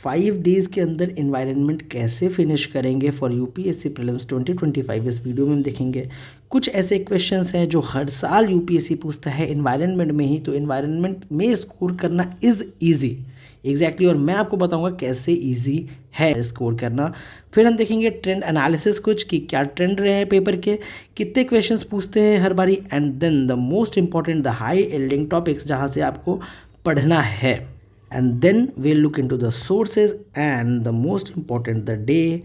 5 days के अंदर environment कैसे फिनिश करेंगे फॉर यूपीएससी प्रीलिम्स 2025, इस वीडियो में हम देखेंगे। कुछ ऐसे क्वेश्चंस हैं जो हर साल यूपीएससी पूछता है इन्वायरमेंट में ही, तो इन्वायरमेंट में स्कोर करना इज़ ईजी एग्जैक्टली और मैं आपको बताऊंगा कैसे इजी है स्कोर करना। फिर हम देखेंगे ट्रेंड एनालिसिस कुछ कि क्या ट्रेंड रहे हैं पेपर के, कितने क्वेश्चंस पूछते हैं हर बारी, and then the most important the high yielding topics जहाँ से आपको पढ़ना है, and then we'll look into the sources and the most important the day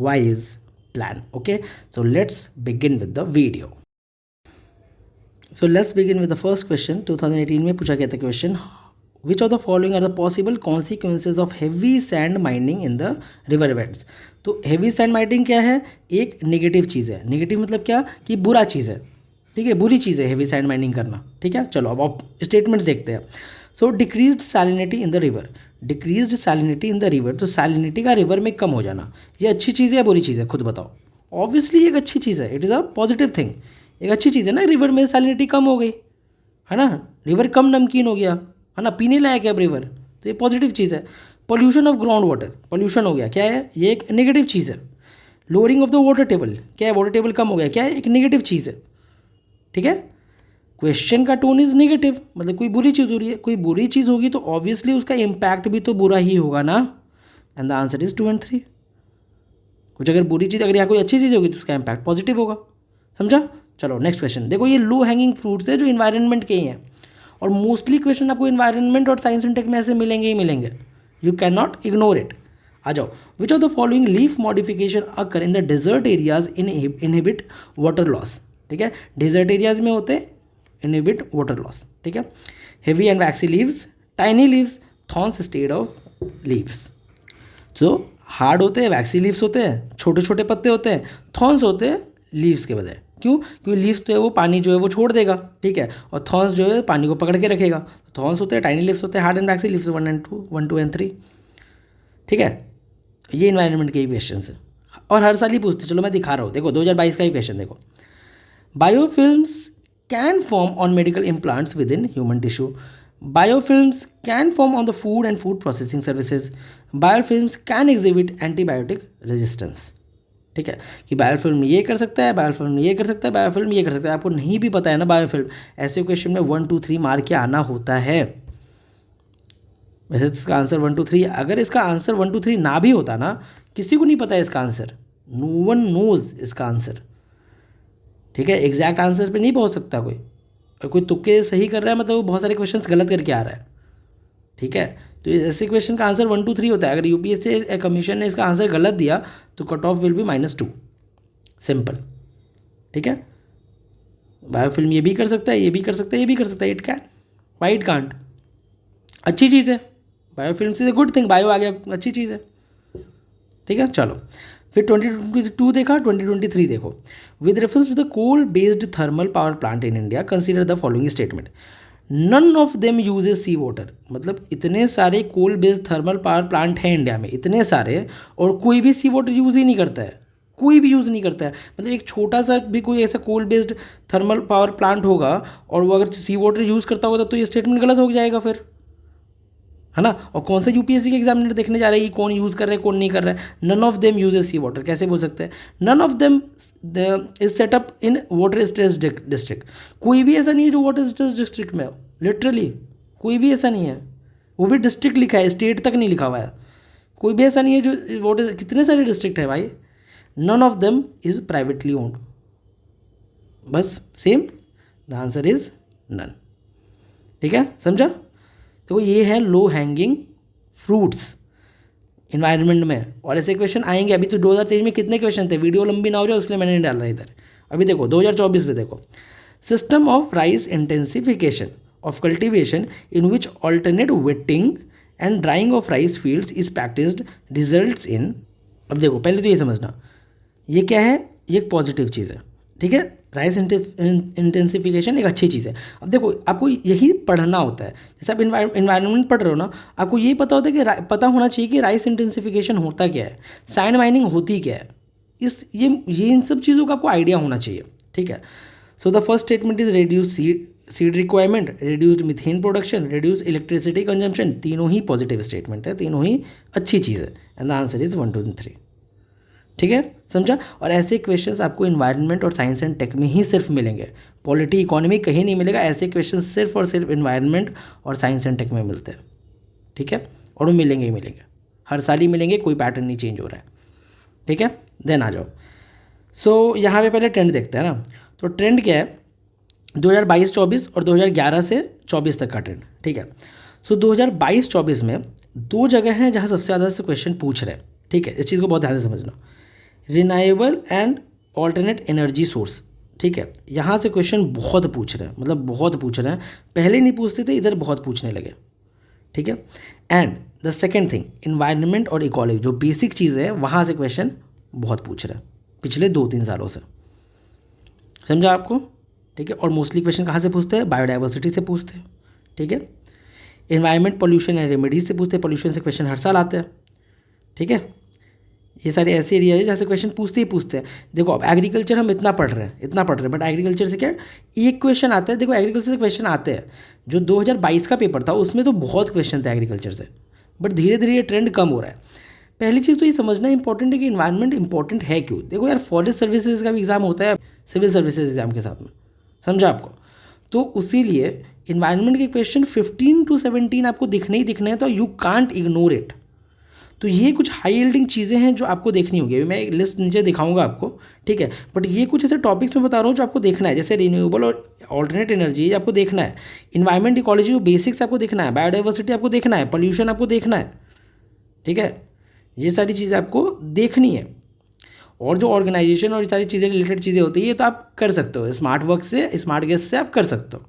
wise plan. Okay, so let's begin with the video. So let's begin with the first question. 2018 में पूछा गया था question, which of the following are the possible consequences of heavy sand mining in the river beds? तो heavy sand mining क्या है, एक negative चीज़ है। Negative मतलब क्या कि बुरा चीज़ है, ठीक है, बुरी चीज़ है हेवी सैंड माइनिंग करना, ठीक है। चलो अब स्टेटमेंट्स देखते हैं। So decreased salinity in the river, decreased salinity in the river, तो सैलिनिटी का रिवर में कम हो जाना, ये अच्छी चीज़ है या बुरी चीज़ है, खुद बताओ। ऑब्वियसली एक अच्छी चीज़ है, it is a positive thing, एक अच्छी चीज़ है ना। रिवर में सैलिनिटी कम हो गई है ना, रिवर कम नमकीन हो गया है ना, पीने लायक है अब रिवर, तो ये पॉजिटिव चीज़ है। Pollution of ground water, pollution हो गया, क्या है, ये एक नेगेटिव चीज़ है। Lowering of the water table, क्या है, वाटर टेबल कम हो गया, क्या है, एक नेगेटिव चीज़ है, ठीक है। क्वेश्चन का टोन इज नेगेटिव, मतलब कोई बुरी चीज़ हो रही है, कोई बुरी चीज़ होगी तो ऑब्वियसली उसका इम्पैक्ट भी तो बुरा ही होगा ना, and the answer is 2 and 3। कुछ अगर बुरी चीज़, अगर यहाँ कोई अच्छी चीज़ होगी तो उसका इम्पैक्ट पॉजिटिव होगा, समझा। चलो नेक्स्ट क्वेश्चन देखो, ये लो हैंगिंग फ्रूट्स है जो इन्वायरमेंट के ही हैं, और मोस्टली क्वेश्चन आपको इन्वायरमेंट और साइंस एंड टेक में ऐसे मिलेंगे ही मिलेंगे, you can not ignore it. आ जाओ, which of the following leaf modification occur in the desert areas inhibit water loss, ठीक है, डेजर्ट एरियाज में होते हैं इनहिबिट वाटर लॉस, ठीक है। Heavy and waxy leaves, tiny leaves, thorns instead of leaves. So hard होते हैं वैक्सी leaves होते हैं, छोटे छोटे पत्ते होते हैं, थॉर्न्स होते हैं लीव्स के बजाय, क्यों, क्योंकि लीव्स तो है वो पानी जो है वो छोड़ देगा, ठीक है, और थॉर्न्स जो है पानी को पकड़ के रखेगा। थॉर्न्स होते हैं, टाइनी लीव्स होते हैं, hard and waxy leaves 1 2 and 3, ठीक है। ये इन्वायरमेंट के ही क्वेश्चन है और हर साल ही पूछते, चलो मैं दिखा रहा हूँ, देखो 2022 का ही क्वेश्चन देखो। Biofilms can form on medical implants within human tissue. Biofilms can form on the food and food processing services. Biofilms can exhibit antibiotic resistance. ठीक है, कि बायोफिल्म ये कर सकता है, बायोफिल्म ये कर सकता है, बायोफिल्म ये कर सकता है। आपको नहीं भी पता है ना बायोफिल्म, ऐसे क्वेश्चन में 1 2 3 मार के आना होता है। वैसे इसका आंसर 1 2 3, अगर इसका आंसर 1 2 3 ना भी होता ना, किसी को नहीं पता है इसका आंसर, नो वन नोज इसका आंसर, ठीक है। एग्जैक्ट आंसर पे नहीं पहुंच सकता कोई, और कोई तुक्के सही कर रहा है मतलब वो बहुत सारे क्वेश्चंस गलत करके आ रहा है, ठीक है। तो ऐसे क्वेश्चन का आंसर 1 2 3 होता है। अगर यूपीएससी कमीशन ने इसका आंसर गलत दिया तो cut off will be -2, simple, ठीक है। बायोफिल्म ये भी कर सकता है, ये भी कर सकता है, ये भी कर सकता है, it can, why it can't, अच्छी चीज़ है, biofilm is a good thing, bio आ गया अच्छी चीज़ है, ठीक है। चलो फिर 2022 देखा, 2023 देखो। With reference to the coal based thermal power plant in India consider the following statement, none of them uses sea water, मतलब इतने सारे coal based thermal power plant हैं इंडिया में, इतने सारे, और कोई भी सी वाटर यूज़ ही नहीं करता है, कोई भी यूज़ नहीं करता है। मतलब एक छोटा सा भी कोई ऐसा coal based thermal power plant होगा और वो अगर सी वाटर यूज़ करता होगा तब तो ये स्टेटमेंट गलत हो जाएगा फिर, है ना। और कौन सा यूपीएससी के एग्जामिनर देखने जा रहे हैं कि कौन यूज़ कर रहा है कौन नहीं कर रहा है। None of them uses sea water, कैसे बोल सकते हैं, none of them is setup in water stress district, कोई भी ऐसा नहीं है जो वाटर स्ट्रेस डिस्ट्रिक्ट में हो, लिटरली कोई भी ऐसा नहीं है, वो भी डिस्ट्रिक्ट लिखा है, स्टेट तक नहीं लिखा हुआ है, कोई भी ऐसा नहीं है जो वाटर, कितने सारे डिस्ट्रिक्ट है भाई, none of them is privately owned, बस same, the answer is none, ठीक है, समझा। तो ये है लो हैंगिंग फ्रूट्स इन्वायरमेंट में, और ऐसे क्वेश्चन आएंगे। अभी तो 2023 में कितने क्वेश्चन थे, वीडियो लंबी ना हो जाए इसलिए मैंने नहीं डाला इधर। अभी देखो 2024 में देखो, system of rice intensification of cultivation in which alternate wetting and drying of rice fields is practised results in. अब देखो पहले तो ये समझना, ये क्या है, ये एक पॉजिटिव चीज़ है, ठीक है। राइस इंटेंसिफिकेशन एक अच्छी चीज़ है। अब देखो आपको यही पढ़ना होता है, जैसे आप इन्वायरमेंट पढ़ रहे हो ना, आपको यही पता होता है कि पता होना चाहिए कि राइस इंटेंसिफिकेशन होता क्या है, सैंड माइनिंग होती क्या है, ये इन सब चीज़ों का आपको आइडिया होना चाहिए, ठीक है। So the first statement is seed requirement, reduced methane production, reduced electricity consumption, तीनों ही पॉजिटिव स्टेटमेंट है, तीनों ही अच्छी चीज़ है। And the answer is 1 2 3। ठीक है, समझा। और ऐसे क्वेश्चंस आपको इन्वायरमेंट और साइंस एंड टेक में ही सिर्फ मिलेंगे, पॉलिटी इकोनॉमी कहीं नहीं मिलेगा। ऐसे क्वेश्चंस सिर्फ और सिर्फ इन्वायरमेंट और साइंस एंड टेक में मिलते हैं। ठीक है, और वो मिलेंगे ही मिलेंगे, हर साल ही मिलेंगे, कोई पैटर्न नहीं चेंज हो रहा है। ठीक है, देन आ जाओ। सो यहाँ पे पहले ट्रेंड देखते हैं ना। तो ट्रेंड क्या है, 2022-24 और 2011 से 24 तक का ट्रेंड। ठीक है, सो 2022-24 में दो जगह हैं जहाँ सबसे ज़्यादा से क्वेश्चन पूछ रहे हैं। ठीक है, इस चीज़ को बहुत ध्यान से समझना। Renewable and alternate energy source. ठीक है, यहाँ से क्वेश्चन बहुत पूछ रहे हैं, मतलब बहुत पूछ रहे हैं, पहले नहीं पूछते थे, इधर बहुत पूछने लगे। ठीक है, and the second thing, environment और इकोलॉजी, जो बेसिक चीज़ें हैं वहाँ से क्वेश्चन बहुत पूछ रहे हैं पिछले 2-3 सालों से। समझा आपको। ठीक है, और मोस्टली क्वेश्चन कहाँ से पूछते हैं, बायोडाइवर्सिटी से पूछते हैं। ठीक है, इन्वायरमेंट, पोल्यूशन एंड रेमेडीज से पूछते हैं, पोल्यूशन से क्वेश्चन हर साल आते हैं। ठीक है, ये सारे ऐसे एरिया है जहाँ से क्वेश्चन पूछते ही पूछते हैं। देखो अब एग्रीकल्चर हम इतना पढ़ रहे हैं, बट एग्रीकल्चर से क्या एक क्वेश्चन आता है। देखो एग्रीकल्चर से क्वेश्चन आते हैं, जो 2022 का पेपर था उसमें तो बहुत क्वेश्चन थे एग्रीकल्चर से, बट धीरे धीरे ये ट्रेंड कम हो रहा है। पहली चीज़ तो ये समझना इंपॉर्टेंट है कि इन्वायरमेंट इंपॉर्टेंट है क्यों। देखो यार, फॉरेस्ट सर्विसेज का भी एग्ज़ाम होता है सिविल सर्विसेज एग्ज़ाम के साथ में, समझा आपको। तो उसी लिए इन्वायरमेंट के क्वेश्चन 15 to 17 आपको दिखने ही दिखने हैं, तो यू कांट इग्नोर इट। तो ये कुछ हाई यील्डिंग चीज़ें हैं जो आपको देखनी होगी। अभी मैं एक लिस्ट नीचे दिखाऊंगा आपको, ठीक है, बट ये कुछ ऐसे टॉपिक्स मैं बता रहा हूँ जो आपको देखना है, जैसे रिन्यूएबल और ऑल्टरनेट एनर्जी आपको देखना है, इन्वायरमेंट इकोलॉजी बेसिक्स आपको देखना है, बायोडाइवर्सिटी आपको देखना है, पोल्यूशन आपको देखना है। ठीक है, ये सारी चीज़ें आपको देखनी है। और जो ऑर्गेनाइजेशन और ये सारी चीज़ें रिलेटेड चीज़ें होती है, ये तो आप कर सकते हो स्मार्ट वर्क से, स्मार्ट गेस से आप कर सकते हो।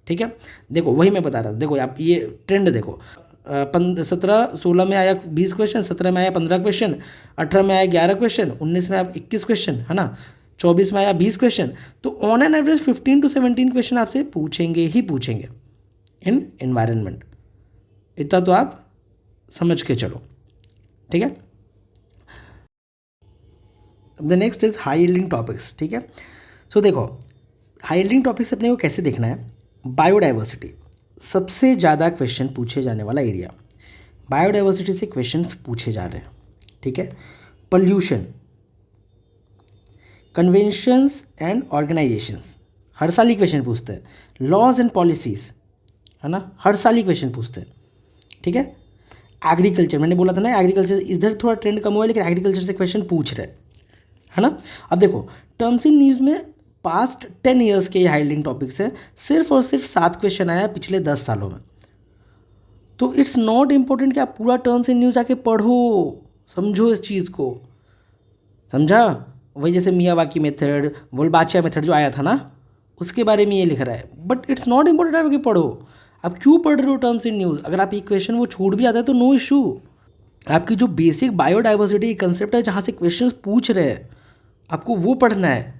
ठीक है, देखो वही मैं बता रहा था। देखो आप ये ट्रेंड देखो, 16 में आया 20 क्वेश्चन, 17 में आया 15 क्वेश्चन, 18 में आया 11 क्वेश्चन, 19 में आया 21 क्वेश्चन, है ना, 24 में आया 20 क्वेश्चन। तो on an average 15 to 17 question आपसे पूछेंगे ही पूछेंगे इन एनवायरनमेंट। इतना तो आप समझ के चलो। ठीक है, the next is high yielding topics. ठीक है, सो देखो हाई यील्डिंग टॉपिक्स अपने को कैसे देखना है। बायोडाइवर्सिटी सबसे ज़्यादा क्वेश्चन पूछे जाने वाला एरिया, बायोडाइवर्सिटी से क्वेश्चन पूछे जा रहे हैं। ठीक है, पोल्यूशन, कन्वेंशंस एंड ऑर्गेनाइजेशंस हर साल ही क्वेश्चन पूछते हैं, लॉज एंड पॉलिसीज़, है ना, हर साल ही क्वेश्चन पूछते हैं। ठीक है, एग्रीकल्चर, मैंने बोला था ना एग्रीकल्चर इधर थोड़ा ट्रेंड कम हुआ है, लेकिन एग्रीकल्चर से क्वेश्चन पूछ रहे हैं, है ना। अब देखो टर्म्स इन न्यूज़ में पास्ट 10 ईयर्स के ये हाई यील्डिंग टॉपिक्स हैं, सिर्फ और सिर्फ 7 क्वेश्चन आया पिछले 10 सालों में। तो इट्स नॉट इम्पोर्टेंट कि आप पूरा टर्म्स इन न्यूज़ आके पढ़ो, समझो इस चीज़ को, समझा। वही जैसे मियावाकी मेथड, वोल्बाचिया मेथड जो आया था ना, उसके बारे में ये लिख रहा है, बट इट्स नॉट इम्पोर्टेंट आप कि पढ़ो। आप क्यों पढ़ रहे हो टर्म्स इन न्यूज़? अगर आप ये क्वेश्चन वो छूट भी आता है तो नो इशू। आपकी जो बेसिक बायोडाइवर्सिटी कंसेप्ट है जहाँ से क्वेश्चंस पूछ रहे हैं, आपको वो पढ़ना है,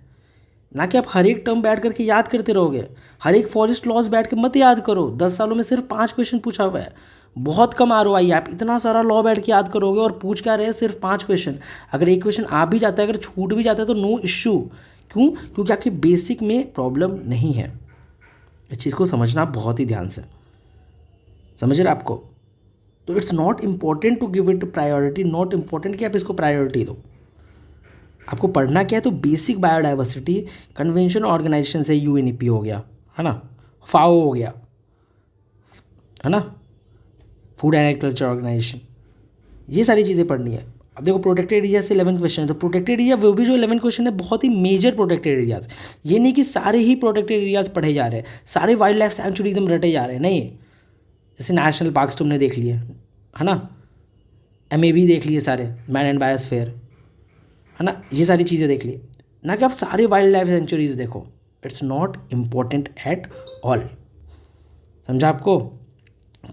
ना कि आप हर एक टर्म बैठ करके याद करते रहोगे। हर एक फॉरेस्ट लॉज बैठ के मत याद करो। 10 सालों में सिर्फ 5 क्वेश्चन पूछा हुआ है, बहुत कम ROI। आप इतना सारा लॉ बैठ के याद करोगे और पूछ क्या रहे हैं, सिर्फ 5 क्वेश्चन। अगर एक क्वेश्चन आ भी जाता है, अगर छूट भी जाता है तो नो इश्यू। क्यों? क्योंकि आपकी बेसिक में प्रॉब्लम नहीं है। इस चीज़ को समझना बहुत ही ध्यान से, समझ रहे आपको। तो it's not important to give it priority, not important कि आप इसको प्रायोरिटी दो। आपको पढ़ना क्या है, तो बेसिक बायोडाइवर्सिटी, कन्वेंशन ऑर्गेनाइजेशन से UNEP हो गया, है ना, FAO हो गया, है ना, फूड एंड एग्रीकल्चर ऑर्गेनाइजेशन, ये सारी चीज़ें पढ़नी है। अब देखो प्रोटेक्टेड एरिया से 11 क्वेश्चन है, तो प्रोटेक्टेड एरिया वो भी जो 11 क्वेश्चन है बहुत ही मेजर प्रोटेक्टेड एरियाज। ये नहीं कि सारे ही प्रोटेक्टेड एरियाज पढ़े जा रहे हैं, सारे वाइल्ड लाइफ सेंचुरी एकदम रटे जा रहे हैं, नहीं। जैसे नेशनल पार्क्स तुमने देख लिए, है ना, MAB देख लिए सारे, मैन एंड बायोस्फीयर, है ना, ये सारी चीज़ें देख ली, ना कि आप सारे वाइल्ड लाइफ सेंचुरीज देखो। It's not important at all. समझा आपको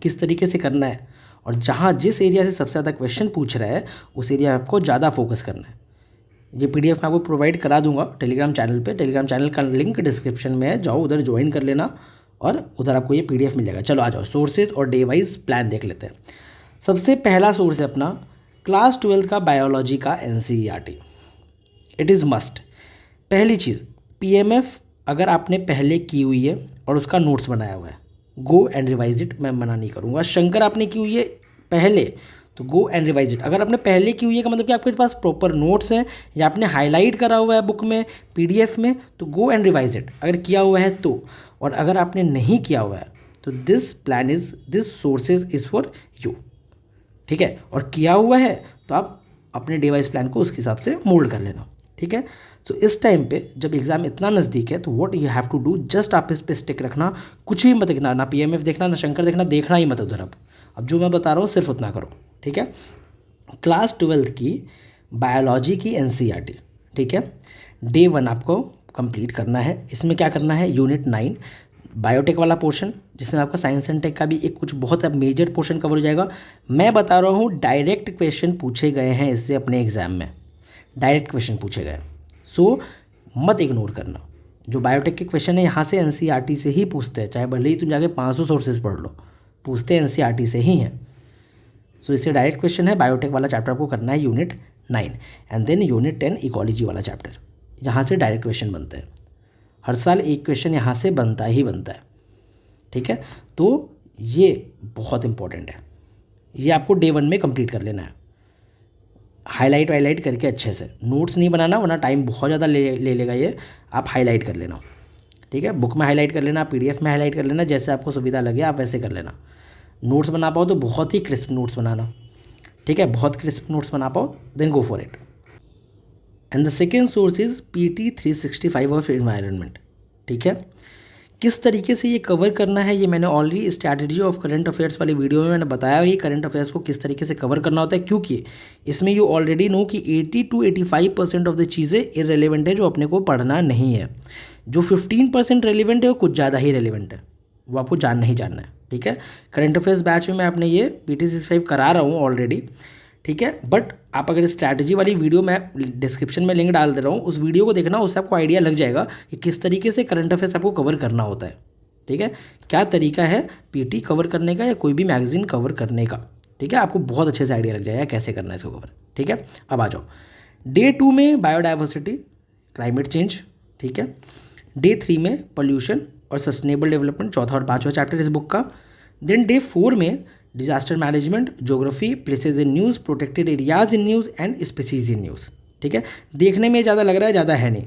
किस तरीके से करना है, और जहाँ जिस एरिया से सबसे ज़्यादा क्वेश्चन पूछ रहा है उस एरिया में आपको ज़्यादा फोकस करना है। ये PDF मैं आपको प्रोवाइड करा दूंगा टेलीग्राम चैनल पे। टेलीग्राम चैनल का लिंक डिस्क्रिप्शन में है, जाओ उधर ज्वाइन कर लेना और उधर आपको ये PDF मिल जाएगा। चलो आ जाओ, सोर्सेज और डे वाइज प्लान देख लेते हैं। सबसे पहला सोर्स है अपना क्लास 12 का बायोलॉजी का NCERT। It is must. पहली चीज़ PMF अगर आपने पहले की हुई है और उसका नोट्स बनाया हुआ है, गो एंड रिवाइज इट, मैं मना नहीं करूँगा। शंकर आपने की हुई है पहले, तो गो एंड रिवाइज इट। अगर आपने पहले की हुई है का मतलब कि आपके पास प्रॉपर नोट्स हैं या आपने हाईलाइट करा हुआ है बुक में, पीडीएफ में, तो गो एंड रिवाइज इट अगर किया हुआ है तो। और अगर आपने नहीं किया हुआ है तो this sources is for you, ठीक है। और किया हुआ है तो आप अपने डिवाइस प्लान को उसके हिसाब से मोल्ड कर लेना, ठीक है। सो इस टाइम पे जब एग्ज़ाम इतना नज़दीक है तो what you have to do, just आप इस पे स्टिक रखना, कुछ भी मत देखना, ना पीएमएफ देखना, ना शंकर देखना, देखना ही मत उधर। अब जो मैं बता रहा हूँ सिर्फ उतना करो, ठीक है। क्लास 12th की बायोलॉजी की एनसीईआरटी, ठीक है, डे 1 आपको कंप्लीट करना है। इसमें क्या करना है, यूनिट 9 बायोटेक वाला पोर्शन, जिसमें आपका साइंस एंड टेक का भी एक कुछ बहुत मेजर पोर्शन कवर हो जाएगा। मैं बता रहा हूँ डायरेक्ट क्वेश्चन पूछे गए हैं इससे अपने एग्जाम में, डायरेक्ट क्वेश्चन पूछे गए, सो मत इग्नोर करना। जो बायोटेक के क्वेश्चन है यहाँ से एनसीईआरटी से ही पूछते हैं, चाहे भले ही तुम जाके 500 सोर्सेज पढ़ लो, पूछते हैं एनसीईआरटी से ही हैं। सो इससे डायरेक्ट क्वेश्चन है, बायोटेक वाला चैप्टर आपको करना है unit 9 and then unit 10 ecology वाला चैप्टर, यहाँ से डायरेक्ट क्वेश्चन बनते हैं। हर साल एक क्वेश्चन यहाँ से बनता ही बनता है, ठीक है। तो ये बहुत इंपॉर्टेंट है, ये आपको डे 1 में कंप्लीट कर लेना है, हाईलाइट वाईलाइट करके अच्छे से। नोट्स नहीं बनाना वरना टाइम बहुत ज़्यादा ले लेगा ये, आप हाईलाइट कर लेना, ठीक है। बुक में हाईलाइट कर लेना, पीडीएफ में हाईलाइट कर लेना, जैसे आपको सुविधा लगे आप वैसे कर लेना। नोट्स बना पाओ तो बहुत ही क्रिस्प नोट्स बनाना, ठीक है, बहुत क्रिस्प नोट्स बना पाओ, then go for it. And the second source is PT 365 of environment, ठीक है। किस तरीके से ये कवर करना है ये मैंने already strategy of current affairs वाली वीडियो में मैंने बताया है, करंट अफेयर्स को किस तरीके से कवर करना होता है, क्योंकि इसमें यू ऑलरेडी नो कि 80 to 85% ऑफ द चीज़ें इररेलेवेंट है जो अपने को पढ़ना नहीं है। जो 15% रेलिवेंट है वो कुछ ज़्यादा ही रेलिवेंट है, वो आपको जानना ही जानना है, ठीक है। करंट अफेयर्स बैच में मैं अपने ये PT 65 करा रहा हूँ ऑलरेडी, ठीक है। बट आप अगर स्ट्रैटेजी वाली वीडियो मैं डिस्क्रिप्शन में लिंक डाल दे रहा हूँ, उस वीडियो को देखना, उससे आपको आइडिया लग जाएगा कि किस तरीके से करंट अफेयर्स आपको कवर करना होता है, ठीक है। क्या तरीका है PT कवर करने का या कोई भी मैगजीन कवर करने का, ठीक है। आपको बहुत अच्छे से आइडिया लग जाएगा कैसे करना है इसको कवर, ठीक है। अब आ जाओ डे 2 में बायोडाइवर्सिटी, क्लाइमेट चेंज, ठीक है। डे 3 में पोल्यूशन और सस्टेनेबल डेवलपमेंट, चौथा और पाँचवा चैप्टर इस बुक का। देन डे 4 में disaster management, geography, places in news, protected areas in news and species in news, ठीक है। देखने में ज़्यादा लग रहा है, ज़्यादा है नहीं,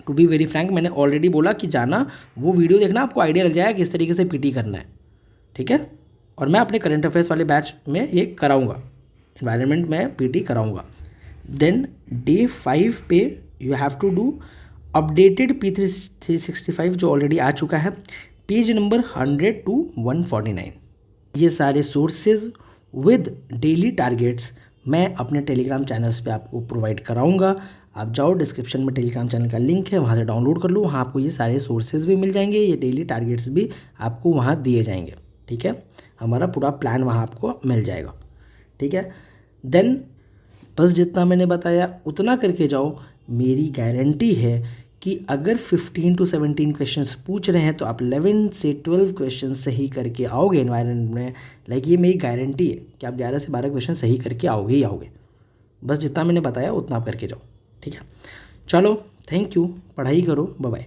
टू बी वेरी फ्रैंक। मैंने ऑलरेडी बोला कि जाना वो वीडियो देखना, आपको आइडिया लग जाएगा किस तरीके से PT करना है, ठीक है। और मैं अपने करंट अफेयर्स वाले बैच में ये कराऊंगा, इन्वायरमेंट में PT कराऊंगा। देन डे 5 पे you have to do updated P 365 जो ऑलरेडी आ चुका है, पेज नंबर 100 to 149। ये सारे सोर्सेज विद डेली टारगेट्स मैं अपने टेलीग्राम चैनल्स पे आपको प्रोवाइड कराऊंगा। आप जाओ, डिस्क्रिप्शन में टेलीग्राम चैनल का लिंक है, वहाँ से डाउनलोड कर लो, वहाँ आपको ये सारे सोर्सेज भी मिल जाएंगे, ये डेली टारगेट्स भी आपको वहाँ दिए जाएंगे, ठीक है। हमारा पूरा प्लान वहाँ आपको मिल जाएगा, ठीक है। देन बस जितना मैंने बताया उतना करके जाओ, मेरी गारंटी है कि अगर 15 to 17 क्वेश्चंस पूछ रहे हैं तो आप 11 से 12 क्वेश्चन सही करके आओगे एनवायरनमेंट में। लाइक ये मेरी गारंटी है कि आप 11 से 12 क्वेश्चन सही करके आओगे ही आओगे। बस जितना मैंने बताया उतना आप करके जाओ, ठीक है। चलो, थैंक यू, पढ़ाई करो, बाय बाय।